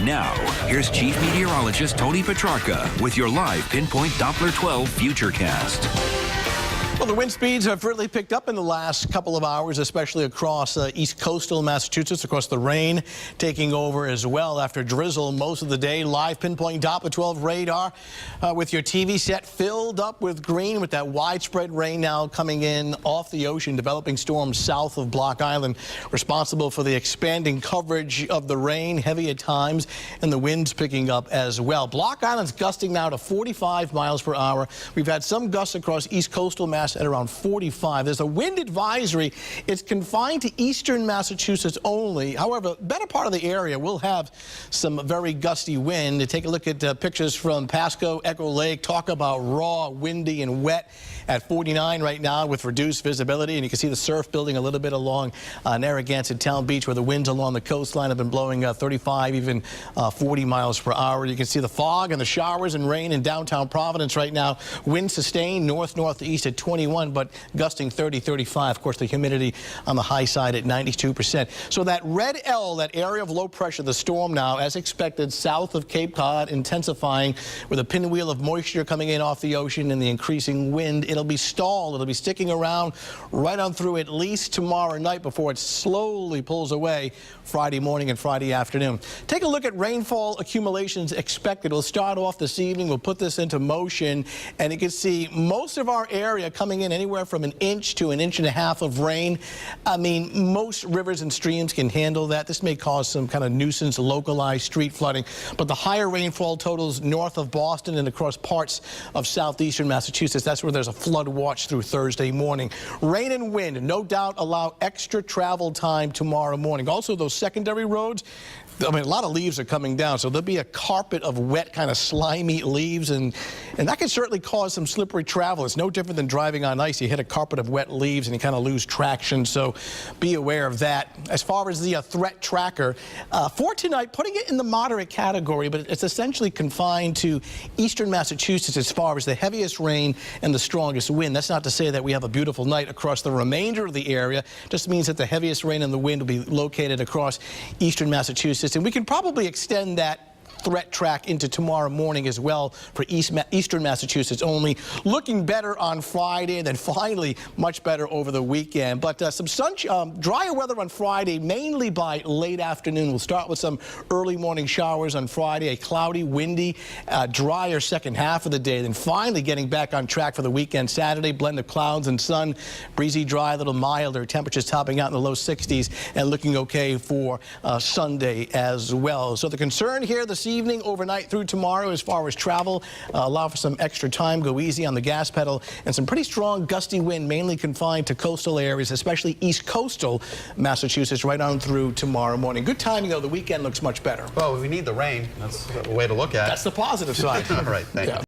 Now, here's Chief Meteorologist Tony Petrarca with your live Pinpoint Doppler 12 Futurecast. Well, the wind speeds have really picked up in the last couple of hours, especially across east coastal Massachusetts. Of course, the rain taking over as well after drizzle most of the day. Live Pinpoint Doppler 12 radar with your TV set filled up with green with that widespread rain now coming in off the ocean, developing storms south of Block Island, responsible for the expanding coverage of the rain, heavy at times, and the winds picking up as well. Block Island's gusting now to 45 miles per hour. We've had some gusts across east coastal Mass at around 45. There's a wind advisory. It's confined to eastern Massachusetts only. However, better part of the area will have some very gusty wind. Take a look at pictures from Pasco, Echo Lake. Talk about raw, windy, and wet at 49 right now with reduced visibility. And you can see the surf building a little bit along Narragansett Town Beach, where the winds along the coastline have been blowing 35, even 40 miles per hour. You can see the fog and the showers and rain in downtown Providence right now. Wind sustained north-northeast at 21, but gusting 30, 35. Of course, the humidity on the high side at 92%. So that red L, that area of low pressure, the storm now, as expected, south of Cape Cod, intensifying with a pinwheel of moisture coming in off the ocean and the increasing wind. It'll be stalled. It'll be sticking around right on through at least tomorrow night before it slowly pulls away Friday morning and Friday afternoon. Take a look at rainfall accumulations expected. We'll start off this evening. We'll put this into motion, and you can see most of our area coming in anywhere from an inch to an inch and a half of rain. I mean, most rivers and streams can handle that. This may cause some kind of nuisance, localized street flooding, but the higher rainfall totals north of Boston and across parts of southeastern Massachusetts, that's where there's a flood watch through Thursday morning. Rain and wind, no doubt, allow extra travel time tomorrow morning. Also, those secondary roads, I mean, a lot of leaves are coming down, so there'll be a carpet of wet, kind of slimy leaves, and that can certainly cause some slippery travel. It's no different than driving on ice. You hit a carpet of wet leaves and you kind of lose traction, so be aware of that. As far as the threat tracker, for tonight, putting it in the moderate category, but it's essentially confined to eastern Massachusetts as far as the heaviest rain and the strongest wind. That's not to say that we have a beautiful night across the remainder of the area. It just means that the heaviest rain and the wind will be located across eastern Massachusetts. And we can probably extend that threat track into tomorrow morning as well for eastern Massachusetts only. Looking better on Friday, and then finally much better over the weekend. But some drier weather on Friday, mainly by late afternoon. We'll start with some early morning showers on Friday, a cloudy, windy, drier second half of the day. Then finally getting back on track for the weekend. Saturday, blend of clouds and sun, breezy, dry, a little milder. Temperatures topping out in the low 60s and looking okay for Sunday as well. So the concern here this evening, overnight through tomorrow, as far as travel, allow for some extra time, go easy on the gas pedal, and some pretty strong gusty wind, mainly confined to coastal areas, especially east coastal Massachusetts, right on through tomorrow morning. Good timing, though. The weekend looks much better. Well, we need the rain. That's a way to look at it. That's the positive side. All right, thank you.